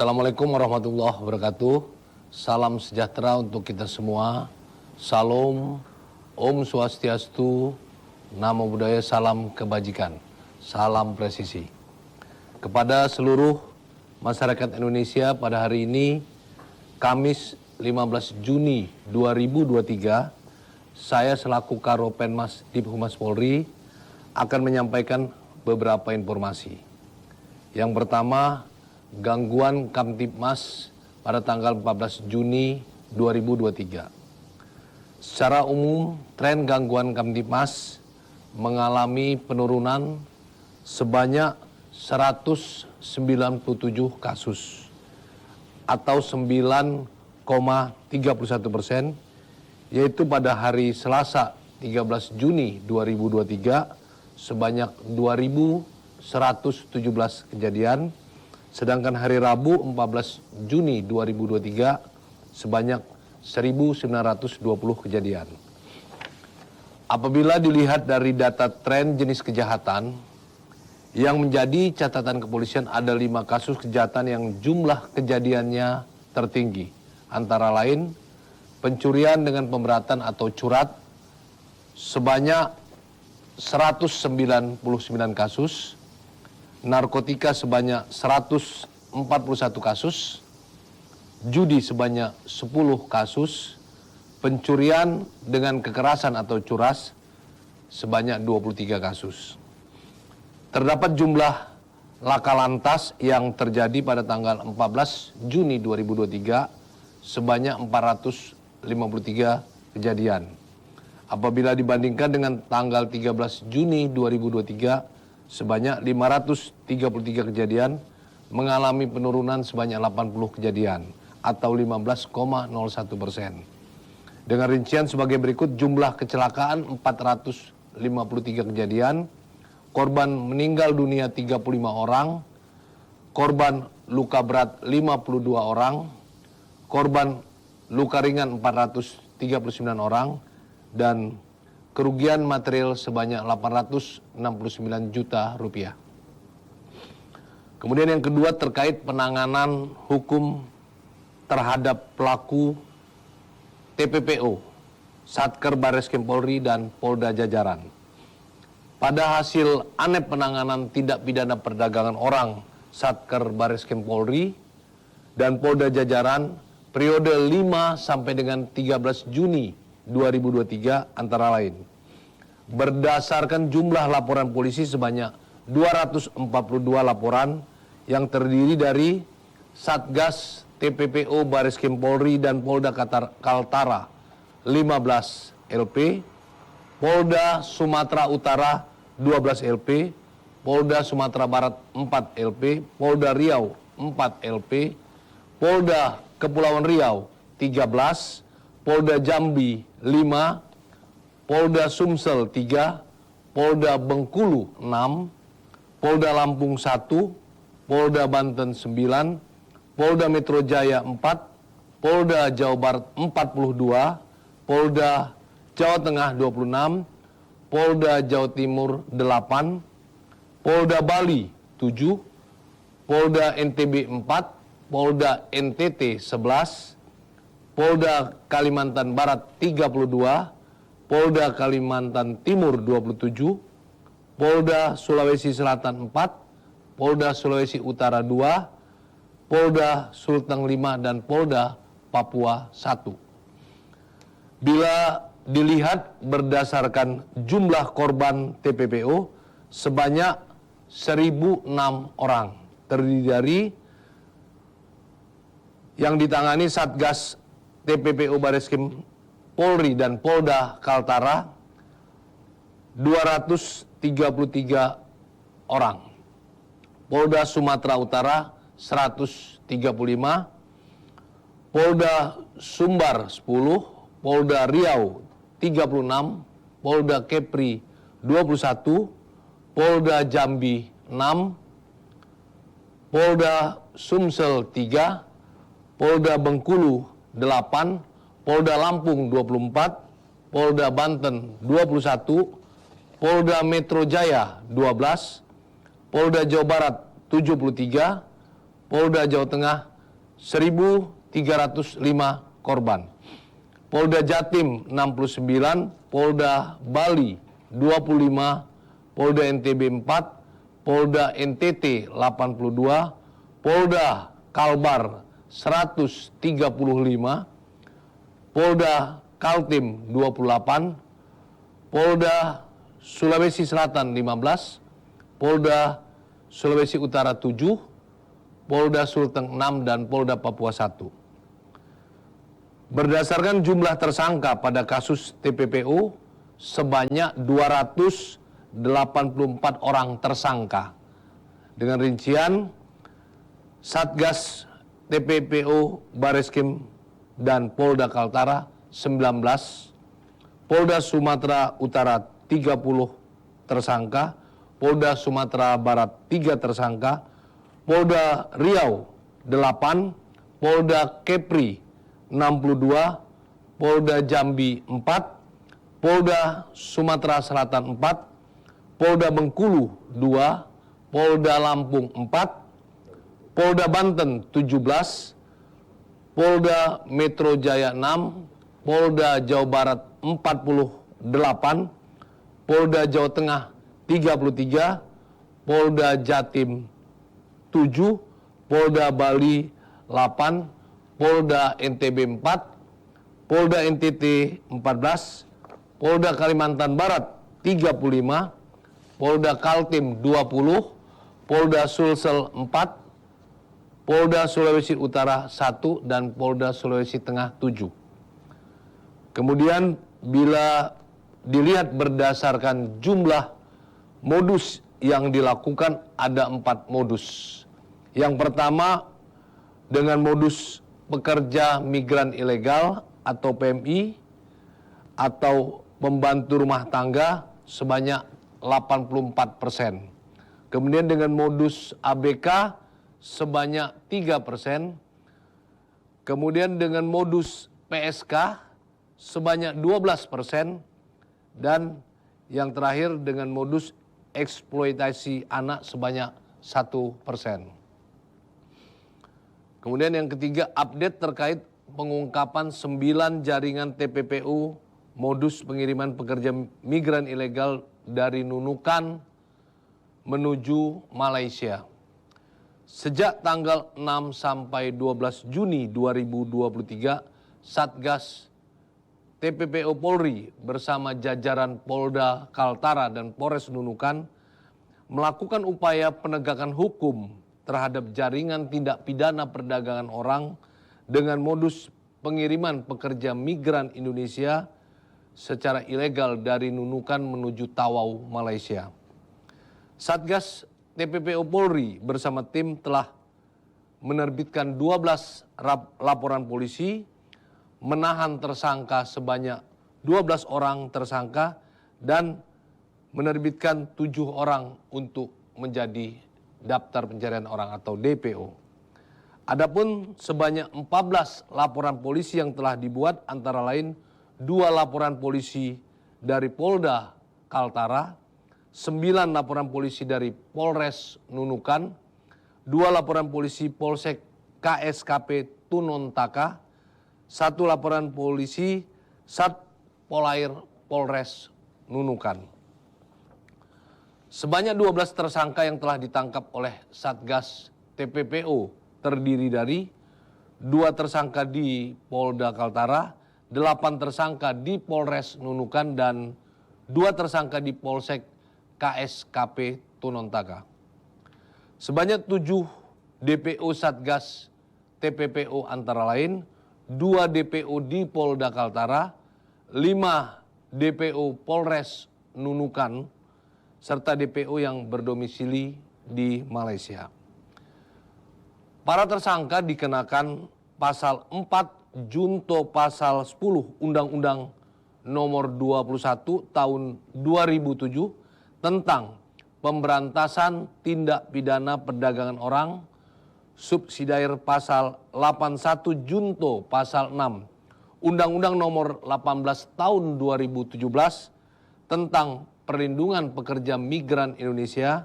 Assalamualaikum warahmatullahi wabarakatuh. Salam sejahtera untuk kita semua. Salam, Om Swastiastu, Namo Buddhaya, salam kebajikan, salam presisi. Kepada seluruh masyarakat Indonesia pada hari ini, Kamis 15 Juni 2023, saya selaku Karopenmas Diphumas Polri akan menyampaikan beberapa informasi. Yang pertama, gangguan Kamtibmas pada tanggal 14 Juni 2023. Secara umum, tren gangguan Kamtibmas mengalami penurunan sebanyak 197 kasus atau 9,31%, yaitu pada hari Selasa 13 Juni 2023 sebanyak 2.117 kejadian, sedangkan hari Rabu 14 Juni 2023 sebanyak 1.920 kejadian. Apabila dilihat dari data tren jenis kejahatan, yang menjadi catatan kepolisian ada 5 kasus kejahatan yang jumlah kejadiannya tertinggi. Antara lain, pencurian dengan pemberatan atau curat sebanyak 199 kasus, narkotika sebanyak 141 kasus, judi sebanyak 10 kasus, pencurian dengan kekerasan atau curas sebanyak 23 kasus. Terdapat jumlah laka lantas yang terjadi pada tanggal 14 Juni 2023 sebanyak 453 kejadian. Apabila dibandingkan dengan tanggal 13 Juni 2023 sebanyak 533 kejadian, mengalami penurunan sebanyak 80 kejadian atau 15,01%. Dengan rincian sebagai berikut: jumlah kecelakaan 453 kejadian, korban meninggal dunia 35 orang, korban luka berat 52 orang, korban luka ringan 439 orang, dan kerugian material sebanyak 869 juta rupiah. Kemudian yang kedua, terkait penanganan hukum terhadap pelaku TPPO, Satker Bareskrim Polri dan Polda jajaran. Pada hasil ANEP penanganan tindak pidana perdagangan orang Satker Bareskrim Polri dan Polda jajaran periode 5 sampai dengan 13 Juni 2023 antara lain, berdasarkan jumlah laporan polisi sebanyak 242 laporan yang terdiri dari Satgas TPPO Bareskrim Polri dan Polda Kaltara 15 LP, Polda Sumatera Utara 12 LP, Polda Sumatera Barat 4 LP, Polda Riau 4 LP, Polda Kepulauan Riau 13, Polda Jambi 5, Polda Sumsel 3, Polda Bengkulu 6, Polda Lampung 1, Polda Banten 9, Polda Metro Jaya 4, Polda Jawa Barat 42, Polda Jawa Tengah 26, Polda Jawa Timur 8, Polda Bali 7, Polda NTB 4, Polda NTT 11, Polda Kalimantan Barat 32, Polda Kalimantan Timur 27, Polda Sulawesi Selatan 4, Polda Sulawesi Utara 2, Polda Sulteng 5, dan Polda Papua 1. Bila dilihat berdasarkan jumlah korban TPPO sebanyak 1.006 orang, terdiri dari yang ditangani Satgas TPPO Bareskrim Polri dan Polda Kaltara 233 orang, Polda Sumatera Utara 135, Polda Sumbar 10, Polda Riau 36, Polda Kepri 21, Polda Jambi 6, Polda Sumsel 3, Polda Bengkulu 8, Polda Lampung 24, Polda Banten 21, Polda Metro Jaya 12, Polda Jawa Barat 73, Polda Jawa Tengah 1.305 korban. Polda Jatim 69, Polda Bali 25, Polda NTB 4, Polda NTT 82, Polda Kalbar 135, Polda Kaltim 28, Polda Sulawesi Selatan 15, Polda Sulawesi Utara 7, Polda Sulteng 6, dan Polda Papua 1. Berdasarkan jumlah tersangka pada kasus TPPU, sebanyak 284 orang tersangka. Dengan rincian, Satgas TPPU Bareskrim dan Polda Kaltara 19, Polda Sumatera Utara 30 tersangka, Polda Sumatera Barat 3 tersangka, Polda Riau 8, Polda Kepri 62, Polda Jambi 4, Polda Sumatera Selatan 4, Polda Bengkulu 2, Polda Lampung 4, Polda Banten 17, Polda Metro Jaya 6, Polda Jawa Barat 48, Polda Jawa Tengah 33, Polda Jatim 7, Polda Bali 8, Polda NTB 4, Polda NTT 14, Polda Kalimantan Barat 35, Polda Kaltim 20, Polda Sulsel 4, Polda Sulawesi Utara 1, dan Polda Sulawesi Tengah 7. Kemudian bila dilihat berdasarkan jumlah modus yang dilakukan, ada 4 modus. Yang pertama dengan modus pekerja migran ilegal atau PMI atau pembantu rumah tangga sebanyak 84%. Kemudian dengan modus ABK sebanyak 3%. Kemudian dengan modus PSK sebanyak 12%. Dan yang terakhir dengan modus eksploitasi anak sebanyak 1%. Kemudian yang ketiga, update terkait pengungkapan 9 jaringan TPPU modus pengiriman pekerja migran ilegal dari Nunukan menuju Malaysia. Sejak tanggal 6 sampai 12 Juni 2023, Satgas TPPU Polri bersama jajaran Polda Kaltara dan Polres Nunukan melakukan upaya penegakan hukum terhadap jaringan tindak pidana perdagangan orang dengan modus pengiriman pekerja migran Indonesia secara ilegal dari Nunukan menuju Tawau, Malaysia. Satgas TPPU Polri bersama tim telah menerbitkan 12 laporan polisi, menahan tersangka sebanyak 12 orang tersangka, dan menerbitkan 7 orang untuk menjadi daftar pencarian orang atau DPO. Adapun sebanyak 14 laporan polisi yang telah dibuat, antara lain 2 laporan polisi dari Polda Kaltara, 9 laporan polisi dari Polres Nunukan, 2 laporan polisi Polsek KSKP Tunontaka, 1 laporan polisi Satpolair Polres Nunukan. Sebanyak 12 tersangka yang telah ditangkap oleh Satgas TPPU terdiri dari 2 tersangka di Polda Kaltara, 8 tersangka di Polres Nunukan, dan 2 tersangka di Polsek KSKP Tunontaka. Sebanyak 7 DPO Satgas TPPU antara lain 2 DPO di Polda Kaltara, 5 DPO Polres Nunukan, serta DPO yang berdomisili di Malaysia. Para tersangka dikenakan pasal 4 junto pasal 10 Undang-Undang Nomor 21 Tahun 2007 tentang pemberantasan tindak pidana perdagangan orang, subsidiar pasal 81 junto pasal 6 Undang-Undang Nomor 18 Tahun 2017 tentang perlindungan pekerja migran Indonesia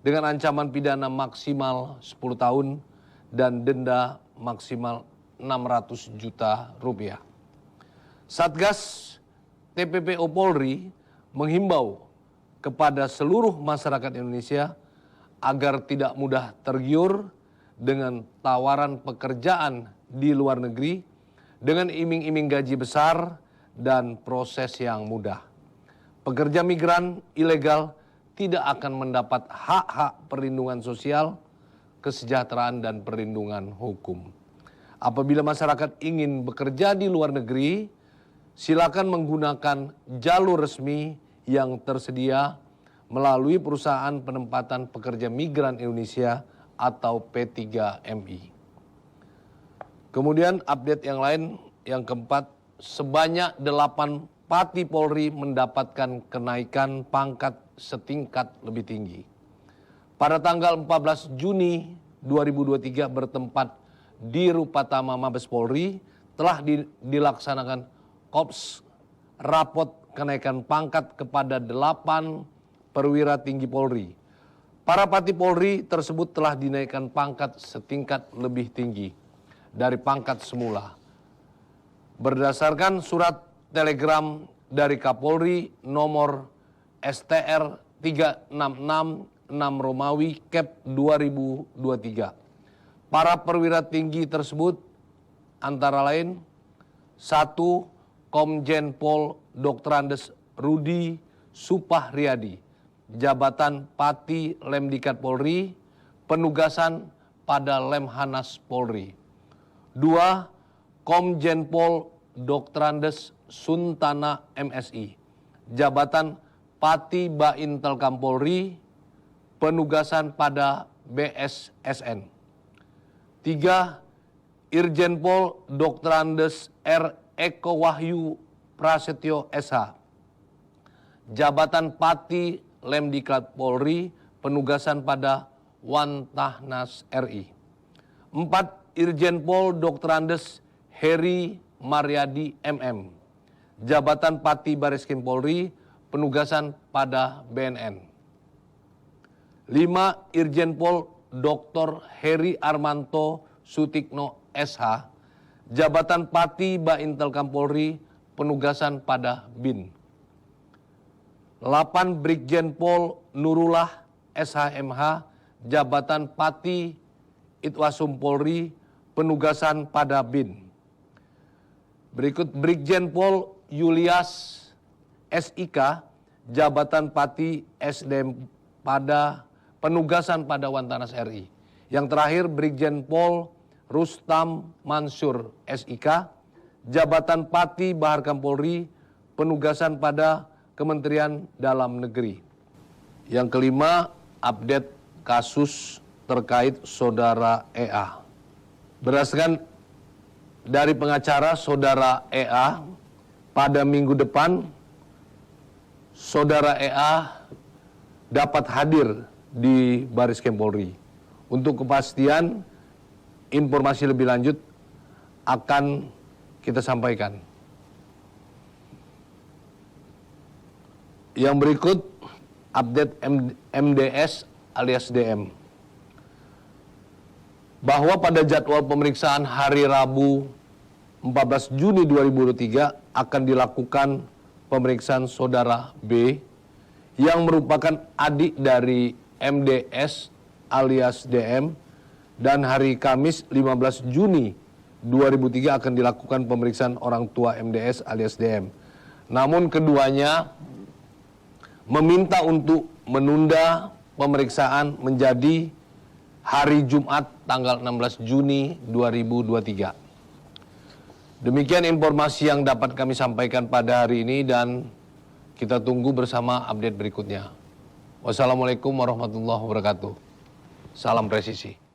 dengan ancaman pidana maksimal 10 tahun dan denda maksimal 600 juta rupiah. Satgas TPPO Polri menghimbau kepada seluruh masyarakat Indonesia agar tidak mudah tergiur dengan tawaran pekerjaan di luar negeri dengan iming-iming gaji besar dan proses yang mudah. Pekerja migran ilegal tidak akan mendapat hak-hak perlindungan sosial, kesejahteraan, dan perlindungan hukum. Apabila masyarakat ingin bekerja di luar negeri, silakan menggunakan jalur resmi yang tersedia melalui Perusahaan Penempatan Pekerja Migran Indonesia atau P3MI. Kemudian update yang lain, yang keempat, sebanyak 8 Pati Polri mendapatkan kenaikan pangkat setingkat lebih tinggi. Pada tanggal 14 Juni 2023 bertempat di Rupatama Mabes Polri telah dilaksanakan Kops rapot kenaikan pangkat kepada 8 perwira tinggi Polri. Para Pati Polri tersebut telah dinaikkan pangkat setingkat lebih tinggi dari pangkat semula. Berdasarkan surat telegram dari Kapolri nomor STR 3666 Romawi Kep 2023. Para perwira tinggi tersebut antara lain 1. Komjen Pol Dr. Andes Rudi Supahriadi, jabatan Pati Lemdikat Polri, penugasan pada Lemhanas Polri. 2. Komjen Pol Dr. Andes Suntana MSI, jabatan Pati Bain Telkam Polri, penugasan pada BSSN. 3. Irjen Pol Dr. Andes R. Eko Wahyu Prasetyo SH, jabatan Pati Lemdiklat Polri, penugasan pada Wantahnas RI. 4. Irjen Pol Dr. Andes Heri Mariadi MM, jabatan Pati Bariskim Polri, penugasan pada BNN. 5. Irjen Pol Dr. Heri Armanto Sutikno SH, jabatan Pati Bain Telkam Polri, penugasan pada BIN. 8. Brigjen Pol Nurullah SHMH, jabatan Pati Itwasum Polri, penugasan pada BIN. Berikut Brigjen Pol Yulias SIK, jabatan Pati SDM pada penugasan pada Wantanas RI. Yang terakhir Brigjen Pol Rustam Mansur SIK, jabatan Pati Baharkam Polri, penugasan pada Kementerian Dalam Negeri. Yang kelima, update kasus terkait Saudara EA. Berdasarkan dari pengacara Saudara EA, pada minggu depan Saudara EA dapat hadir di Bariskem Polri. Untuk kepastian informasi lebih lanjut akan kita sampaikan. Yang berikut update MDS alias DM. Bahwa pada jadwal pemeriksaan hari Rabu 14 Juni 2023 akan dilakukan pemeriksaan Saudara B yang merupakan adik dari MDS alias DM, dan hari Kamis 15 Juni 2003 akan dilakukan pemeriksaan orang tua MDS alias DM. Namun keduanya meminta untuk menunda pemeriksaan menjadi hari Jumat tanggal 16 Juni 2023. Demikian informasi yang dapat kami sampaikan pada hari ini dan kita tunggu bersama update berikutnya. Wassalamualaikum warahmatullahi wabarakatuh. Salam presisi.